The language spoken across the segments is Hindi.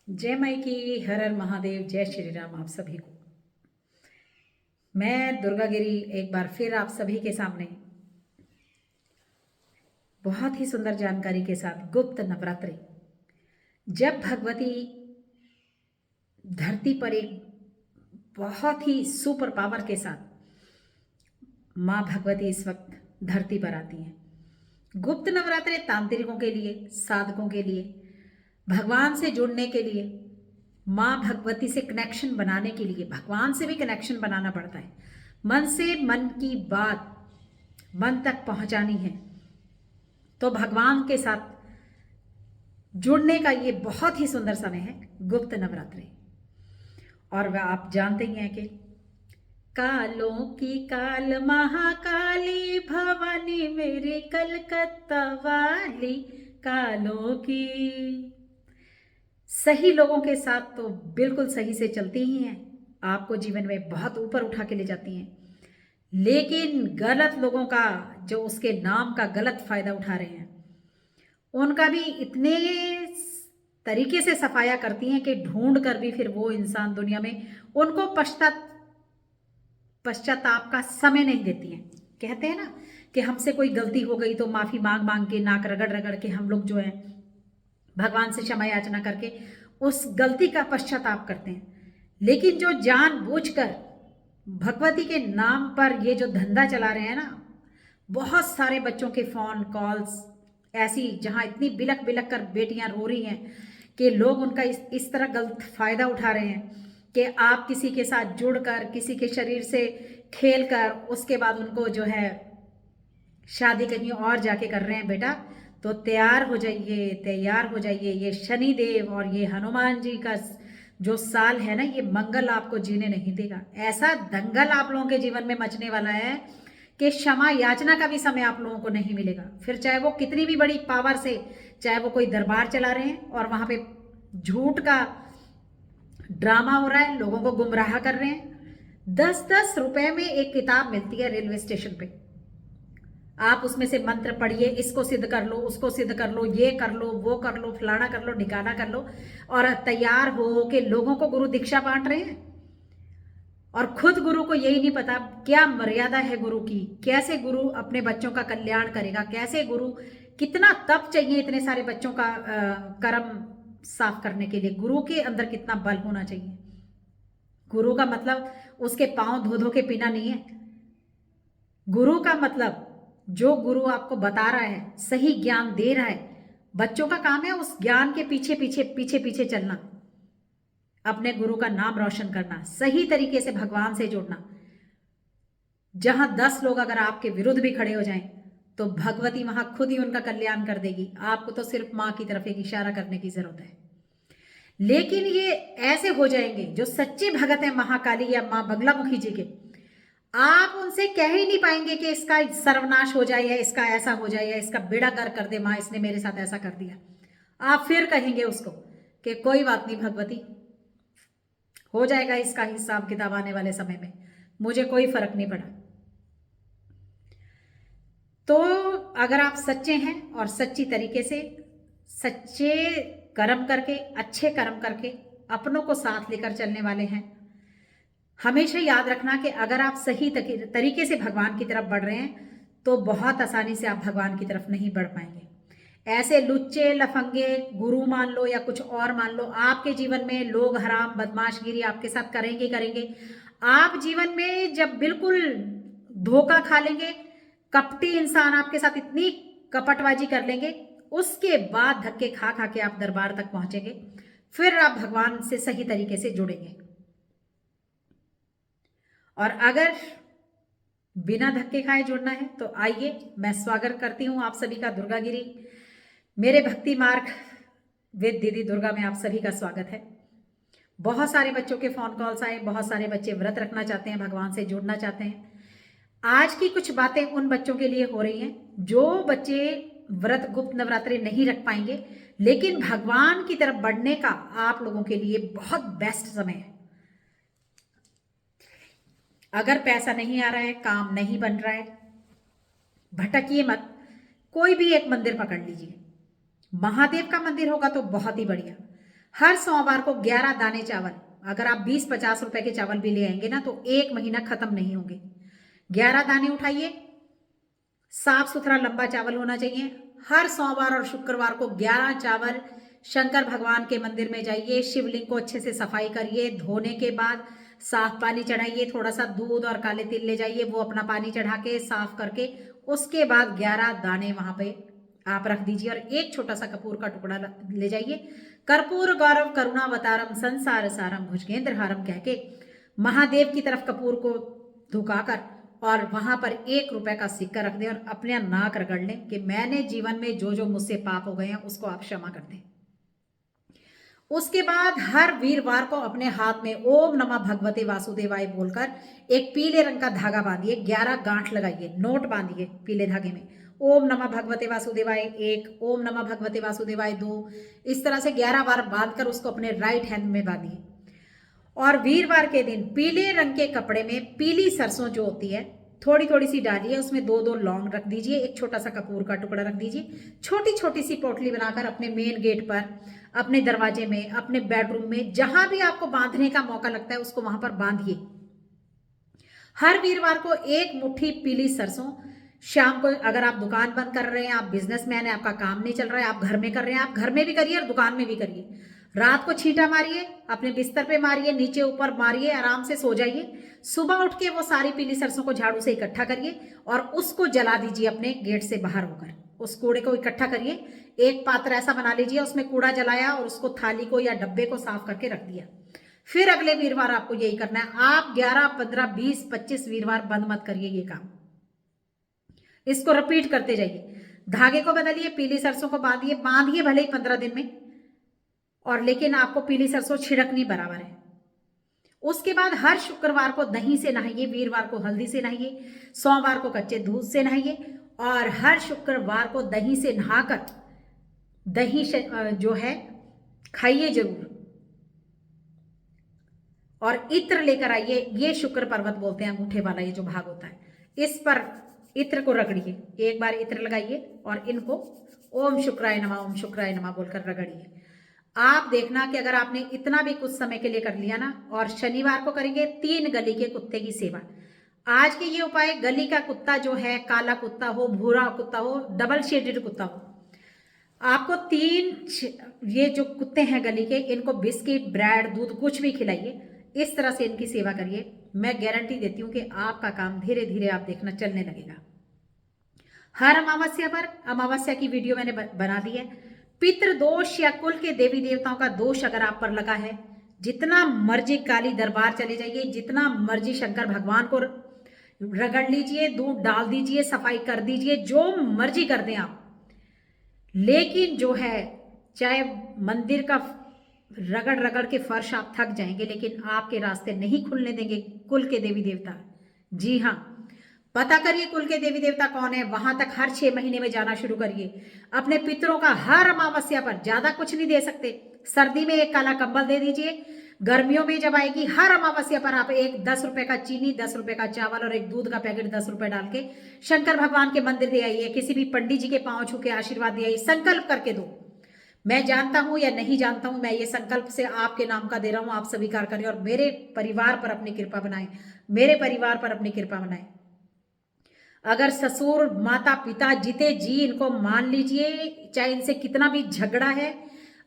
जय माई की, हर हर महादेव, जय श्री राम। आप सभी को मैं दुर्गा गिरी एक बार फिर आप सभी के सामने बहुत ही सुंदर जानकारी के साथ गुप्त नवरात्रि। जब भगवती धरती पर एक बहुत ही सुपर पावर के साथ माँ भगवती इस वक्त धरती पर आती हैं। गुप्त नवरात्रि तांत्रिकों के लिए, साधकों के लिए, भगवान से जुड़ने के लिए, माँ भगवती से कनेक्शन बनाने के लिए, भगवान से भी कनेक्शन बनाना पड़ता है। मन से मन की बात मन तक पहुंचानी है तो भगवान के साथ जुड़ने का ये बहुत ही सुंदर समय है गुप्त नवरात्रि। और वह आप जानते ही हैं कि कालों की काल महाकाली भवानी मेरी कलकत्ता वाली, कालों की सही लोगों के साथ तो बिल्कुल सही से चलती ही हैं, आपको जीवन में बहुत ऊपर उठा के ले जाती हैं। लेकिन गलत लोगों का, जो उसके नाम का गलत फायदा उठा रहे हैं, उनका भी इतने तरीके से सफाया करती हैं कि ढूंढ कर भी फिर वो इंसान दुनिया में उनको पश्चाताप का समय नहीं देती हैं। कहते हैं ना कि हमसे कोई गलती हो गई तो माफी मांग मांग के, नाक रगड़ रगड़ के हम लोग जो है भगवान से क्षमा याचना करके उस गलती का पश्चाताप करते हैं। लेकिन जो जानबूझकर भगवती के नाम पर ये जो धंधा चला रहे हैं ना, बहुत सारे बच्चों के फोन कॉल्स ऐसी, जहां इतनी बिलक बिलक कर बेटियां रो रही हैं कि लोग उनका इस तरह गलत फायदा उठा रहे हैं कि आप किसी के साथ जुड़कर, किसी के शरीर से खेल कर, उसके बाद उनको जो है शादी कहीं और जाके कर रहे हैं। बेटा तो तैयार हो जाइए, तैयार हो जाइए। ये शनि देव और ये हनुमान जी का जो साल है ना, ये मंगल आपको जीने नहीं देगा। ऐसा दंगल आप लोगों के जीवन में मचने वाला है कि क्षमा याचना का भी समय आप लोगों को नहीं मिलेगा। फिर चाहे वो कितनी भी बड़ी पावर से, चाहे वो कोई दरबार चला रहे हैं और वहां पे झूठ का ड्रामा हो रहा है, लोगों को गुमराह कर रहे हैं। 10-10 रुपए में एक किताब मिलती है रेलवे स्टेशन पे, आप उसमें से मंत्र पढ़िए, इसको सिद्ध कर लो, उसको सिद्ध कर लो, ये कर लो, वो कर लो, फलाना कर लो, ढिकाना कर लो, और तैयार हो के लोगों को गुरु दीक्षा बांट रहे हैं। और खुद गुरु को यही नहीं पता क्या मर्यादा है गुरु की, कैसे गुरु अपने बच्चों का कल्याण करेगा, कैसे गुरु, कितना तप चाहिए इतने सारे बच्चों का कर्म साफ करने के लिए, गुरु के अंदर कितना बल होना चाहिए। गुरु का मतलब उसके पांव धो धो के पीना नहीं है। गुरु का मतलब जो गुरु आपको बता रहा है, सही ज्ञान दे रहा है, बच्चों का काम है उस ज्ञान के पीछे पीछे पीछे पीछे चलना, अपने गुरु का नाम रोशन करना, सही तरीके से भगवान से जुड़ना। जहां 10 लोग अगर आपके विरुद्ध भी खड़े हो जाएं तो भगवती वहां खुद ही उनका कल्याण कर देगी। आपको तो सिर्फ मां की तरफ एक इशारा करने की जरूरत है। लेकिन ये ऐसे हो जाएंगे जो सच्चे भगत है महाकाली या मां बगलामुखी जी के, आप उनसे कह ही नहीं पाएंगे कि इसका सर्वनाश हो जाए या इसका ऐसा हो जाए या इसका बेड़ा गर्क कर दे, मां इसने मेरे साथ ऐसा कर दिया। आप फिर कहेंगे उसको कि कोई बात नहीं भगवती, हो जाएगा इसका हिसाब किताब आने वाले समय में, मुझे कोई फर्क नहीं पड़ा। तो अगर आप सच्चे हैं और सच्ची तरीके से सच्चे कर्म करके, अच्छे कर्म करके अपनों को साथ लेकर चलने वाले हैं, हमेशा याद रखना कि अगर आप सही तरीके से भगवान की तरफ बढ़ रहे हैं तो बहुत आसानी से आप भगवान की तरफ नहीं बढ़ पाएंगे। ऐसे लुच्चे लफंगे गुरु मान लो या कुछ और मान लो, आपके जीवन में लोग हराम बदमाशगिरी आपके साथ करेंगे करेंगे। आप जीवन में जब बिल्कुल धोखा खा लेंगे, कपटी इंसान आपके साथ इतनी कपटबाजी कर लेंगे, उसके बाद धक्के खा खा के आप दरबार तक पहुंचेंगे, फिर आप भगवान से सही तरीके से जुड़ेंगे। और अगर बिना धक्के खाए जुड़ना है तो आइए, मैं स्वागत करती हूं आप सभी का दुर्गागिरी, मेरे भक्ति मार्ग विद दीदी दुर्गा में आप सभी का स्वागत है। बहुत सारे बच्चों के फोन कॉल्स आए, बहुत सारे बच्चे व्रत रखना चाहते हैं, भगवान से जुड़ना चाहते हैं। आज की कुछ बातें उन बच्चों के लिए हो रही हैं जो बच्चे व्रत गुप्त नवरात्रि नहीं रख पाएंगे, लेकिन भगवान की तरफ बढ़ने का आप लोगों के लिए बहुत बेस्ट समय है। अगर पैसा नहीं आ रहा है, काम नहीं बन रहा है, भटकिए मत, कोई भी एक मंदिर पकड़ लीजिए। महादेव का मंदिर होगा तो बहुत ही बढ़िया, हर सोमवार को 11 दाने चावल, अगर आप 20-50 रुपए के चावल भी ले आएंगे ना तो 1 महीना खत्म नहीं होंगे। 11 दाने उठाइए, साफ सुथरा लंबा चावल होना चाहिए। हर सोमवार और शुक्रवार को 11 चावल शंकर भगवान के मंदिर में जाइए, शिवलिंग को अच्छे से सफाई करिए, धोने के बाद साफ पानी चढ़ाइए, थोड़ा सा दूध और काले तिल ले जाइए, वो अपना पानी चढ़ा के साफ करके उसके बाद 11 दाने वहां पे आप रख दीजिए और एक छोटा सा कपूर का टुकड़ा ले जाइए। कर्पूर गौरव करुणावतारम संसार सारम भुजगेंद्र हारम कह के महादेव की तरफ कपूर को धुकाकर और वहां पर 1 रुपए का सिक्का रख दें और अपने नाक रगड़ लें कि मैंने जीवन में जो जो मुझसे पाप हो गए हैं उसको आप क्षमा कर दें। उसके बाद हर वीरवार को अपने हाथ में ओम नमः भगवते वासुदेवाय बोलकर एक पीले रंग का धागा बांधिए, 11 गांठ लगाइए, नोट बांधिए पीले धागे में, ओम नमः भगवते वासुदेवाय 1, ओम नमः भगवते वासुदेवाय 2, इस तरह से 11 बार बांधकर उसको अपने राइट हैंड में बांधिए। और वीरवार के दिन पीले रंग के कपड़े में पीली सरसों जो होती है थोड़ी थोड़ी सी डालिए, उसमें 2-2 लौंग रख दीजिए, एक छोटा सा कपूर का टुकड़ा रख दीजिए, छोटी छोटी सी पोटली बनाकर अपने मेन गेट पर, अपने दरवाजे में, अपने बेडरूम में, जहां भी आपको बांधने का मौका लगता है उसको वहां पर बांधिए। हर वीरवार को 1 मुट्ठी पीली सरसों शाम को, अगर आप दुकान बंद कर रहे हैं, आप बिजनेसमैन है, आपका काम नहीं चल रहा है, आप घर में कर रहे हैं, आप घर में भी करिए और दुकान में भी करिए। रात को छींटा मारिए, अपने बिस्तर पे मारिए, नीचे ऊपर मारिए, आराम से सो जाइए। सुबह उठ के वो सारी पीली सरसों को झाड़ू से इकट्ठा करिए और उसको जला दीजिए अपने गेट से बाहर होकर। उस कूड़े को इकट्ठा करिए, एक पात्र ऐसा बना लीजिए, उसमें कूड़ा जलाया और उसको थाली को या डब्बे को साफ करके रख दिया। फिर अगले वीरवार आपको यही करना है। आप 11, 15, 20, 25 वीरवार बंद मत करिए ये काम, इसको रिपीट करते जाइए। धागे को बदलिए, पीली सरसों को बांधिए भले ही 15 दिन में, और लेकिन आपको पीली सरसों छिड़कनी बराबर है। उसके बाद हर शुक्रवार को दही से नहाइए, वीरवार को हल्दी से नहाइए, सोमवार को कच्चे दूध से नहाइए और हर शुक्रवार को दही से नहाकर दही जो है खाइए जरूर। और इत्र लेकर आइए, ये शुक्र पर्वत बोलते हैं, अंगूठे वाला ये जो भाग होता है, इस पर इत्र को रगड़िए, एक बार इत्र लगाइए और इनको ओम शुक्राय नमः बोलकर रगड़िए। आप देखना कि अगर आपने इतना भी कुछ समय के लिए कर लिया ना, और शनिवार को करेंगे 3 गली के कुत्ते की सेवा। आज के ये उपाय, गली का कुत्ता जो है, काला कुत्ता हो, भूरा कुत्ता हो, डबल शेडेड कुत्ता हो, आपको 3 ये जो कुत्ते हैं गली के, इनको बिस्किट, ब्रेड, दूध कुछ भी खिलाइए, इस तरह से इनकी सेवा करिए। मैं गारंटी देती हूं कि आपका काम धीरे धीरे आप देखना चलने लगेगा। हर अमावस्या पर, अमावस्या की वीडियो मैंने बना दी है। पितृ दोष या कुल के देवी देवताओं का दोष अगर आप पर लगा है, जितना मर्जी काली दरबार चले जाइए, जितना मर्जी शंकर भगवान को रगड़ लीजिए, दूध डाल दीजिए, सफाई कर दीजिए, जो मर्जी कर दें आप, लेकिन जो है चाहे मंदिर का रगड़ रगड़ के फर्श आप थक जाएंगे, लेकिन आपके रास्ते नहीं खुलने देंगे कुल के देवी देवता। जी हाँ, पता करिए कुल के देवी देवता कौन है, वहां तक हर 6 महीने में जाना शुरू करिए। अपने पितरों का हर अमावस्या पर, ज्यादा कुछ नहीं दे सकते, सर्दी में एक काला कंबल दे दीजिए, गर्मियों में जब आएगी हर अमावस्या पर आप एक 10 रुपए का चीनी, 10 रुपए का चावल और एक दूध का पैकेट 10 रुपए डाल के शंकर भगवान के मंदिर दे आइए, किसी भी पंडित जी के पांव छू के आशीर्वाद दे आइए, संकल्प करके दो। मैं जानता हूं या नहीं जानता हूं, मैं ये संकल्प से आपके नाम का दे रहा हूं, आप स्वीकार करें और मेरे परिवार पर अपनी कृपा बनाएं, मेरे परिवार पर अपनी कृपा बनाएं। अगर ससुर, माता, पिता जीते जी, इनको मान लीजिए, चाहे इनसे कितना भी झगड़ा है,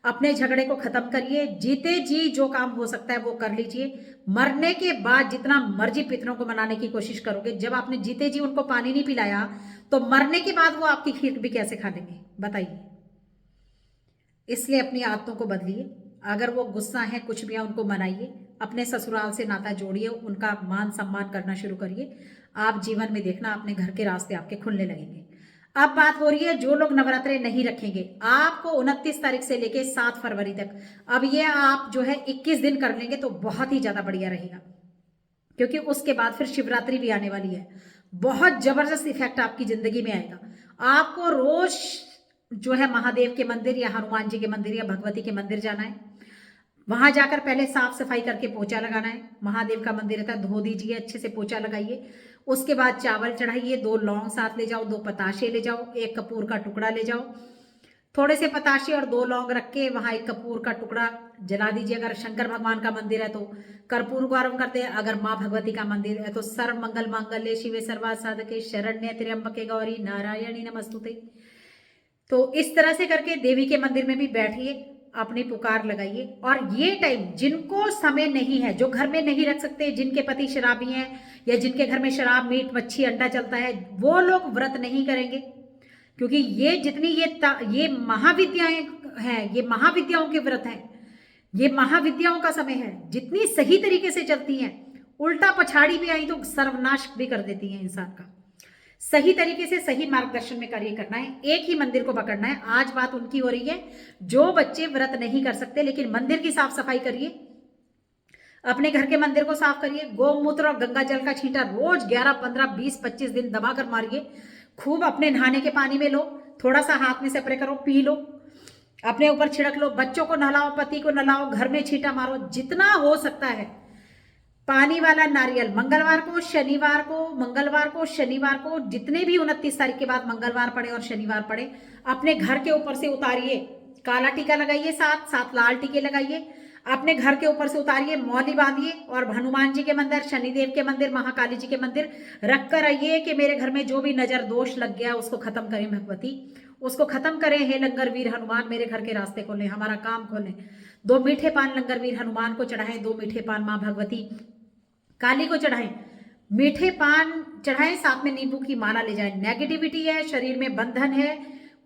अपने झगड़े को खत्म करिए, जीते जी जो काम हो सकता है वो कर लीजिए। मरने के बाद जितना मर्जी पितरों को मनाने की कोशिश करोगे, जब आपने जीते जी उनको पानी नहीं पिलाया तो मरने के बाद वो आपकी खीर भी कैसे खा लेंगे, बताइए। इसलिए अपनी आदतों को बदलिए। अगर वो गुस्सा है, कुछ भी है, उनको मनाइए, अपने ससुराल से नाता जोड़िए, उनका मान सम्मान करना शुरू करिए। आप जीवन में देखना अपने घर के रास्ते आपके खुलने लगेंगे। अब बात हो रही है जो लोग नवरात्रे नहीं रखेंगे, आपको 29 तारीख से लेके 7 फरवरी तक, अब ये आप जो है 21 दिन कर लेंगे तो बहुत ही ज्यादा बढ़िया रहेगा, क्योंकि उसके बाद फिर शिवरात्रि भी आने वाली है। बहुत जबरदस्त इफेक्ट आपकी जिंदगी में आएगा। आपको रोज जो है महादेव के मंदिर या हनुमान जी के मंदिर या भगवती के मंदिर जाना है, वहां जाकर पहले साफ सफाई करके पोछा लगाना है। महादेव का मंदिर रहता है, धो दीजिए, अच्छे से पोछा लगाइए। उसके बाद चावल चढ़ाइए, 2 लौंग साथ ले जाओ, 2 पताशे ले जाओ, 1 कपूर का टुकड़ा ले जाओ, थोड़े से पताशे और 2 लौंग रख के वहां 1 कपूर का टुकड़ा जला दीजिए। अगर शंकर भगवान का मंदिर है तो कर्पूर गौरव करते हैं। अगर माँ भगवती का मंदिर है तो सर्व मंगल मांगल्ये शिवे सर्वार्थ साधके शरण्ये त्र्यंबके गौरी नारायणी नमस्तुते। तो इस तरह से करके देवी के मंदिर में भी बैठिए, अपनी पुकार लगाइए। और ये टाइम जिनको समय नहीं है, जो घर में नहीं रख सकते, जिनके पति शराबी हैं या जिनके घर में शराब मीट मच्छी अंडा चलता है, वो लोग व्रत नहीं करेंगे। क्योंकि ये जितनी ये महाविद्याएं हैं, ये महाविद्याओं के व्रत हैं, ये महाविद्याओं का समय है। जितनी सही तरीके से चलती हैं, उल्टा पछाड़ी भी आई तो सर्वनाश भी कर देती हैं इंसान का। सही तरीके से सही मार्गदर्शन में कार्य करना है, एक ही मंदिर को पकड़ना है। आज बात उनकी हो रही है जो बच्चे व्रत नहीं कर सकते, लेकिन मंदिर की साफ सफाई करिए, अपने घर के मंदिर को साफ करिए, गौमूत्र और गंगा जल का छींटा रोज 11, 15, 20, 25 दिन दबा कर मारिए। खूब अपने नहाने के पानी में लो, थोड़ा सा हाथ में स्प्रे करो, पी लो, अपने ऊपर छिड़क लो, बच्चों को नहलाओ, पति को नहलाओ, घर में छींटा मारो, जितना हो सकता है। पानी वाला नारियल मंगलवार को, शनिवार को, मंगलवार को, शनिवार को, जितने भी 29 तारीख के बाद मंगलवार पड़े और शनिवार पड़े, अपने घर के ऊपर से उतारिए। काला टीका लगाइए, 7 लाल टीके लगाइए, अपने घर के ऊपर से उतारिए, मौली बांधिए और हनुमान जी के मंदिर, शनिदेव के मंदिर, महाकाली जी के मंदिर रख कर आइए कि मेरे घर में जो भी नजर दोष लग गया उसको खत्म करें भगवती, उसको खत्म करें। हे लंगर वीर हनुमान, मेरे घर के रास्ते खोलें, हमारा काम खोलें। 2 मीठे पान लंगर वीर हनुमान को चढ़ाएं, 2 मीठे पान माँ भगवती काली को चढ़ाएं, मीठे पान चढ़ाएं, साथ में नींबू की माला ले जाएं। नेगेटिविटी है, शरीर में बंधन है,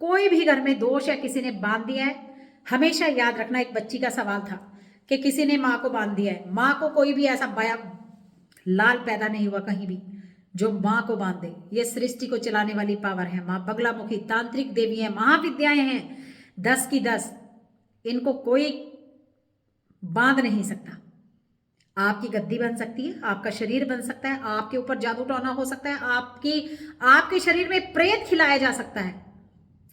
कोई भी घर में दोष है, किसी ने बांध दिया है, हमेशा याद रखना। एक बच्ची का सवाल था कि किसी ने माँ को बांध दिया है। माँ को कोई भी ऐसा बाया लाल पैदा नहीं हुआ कहीं भी जो माँ को बांध दे। ये सृष्टि को चलाने वाली पावर है। माँ बगलामुखी तांत्रिक देवी है, महाविद्याएं हैं 10 की 10, इनको कोई बांध नहीं सकता। आपकी गद्दी बन सकती है, आपका शरीर बन सकता है, आपके ऊपर जादू टोना हो सकता है, आपके शरीर में प्रेत खिलाया जा सकता है,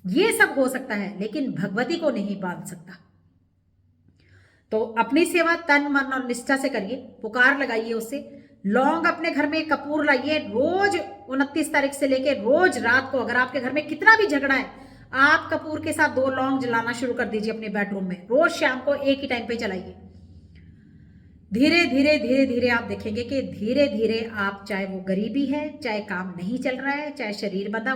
ये सब हो सकता है, लेकिन भगवती को नहीं बांध सकता। तो अपनी सेवा तन मन और निष्ठा से करिए, पुकार लगाइए उससे। लौंग अपने घर में, कपूर लाइए, रोज 29 तारीख से लेके रोज रात को, अगर आपके घर में कितना भी झगड़ा है, आप कपूर के साथ 2 लौंग जलाना शुरू कर दीजिए अपने बेडरूम में। रोज शाम को एक ही टाइम पे जलाइए। धीरे धीरे धीरे धीरे आप देखेंगे कि धीरे धीरे आप, चाहे वो गरीबी है, चाहे काम नहीं चल रहा है, चाहे शरीर बंधा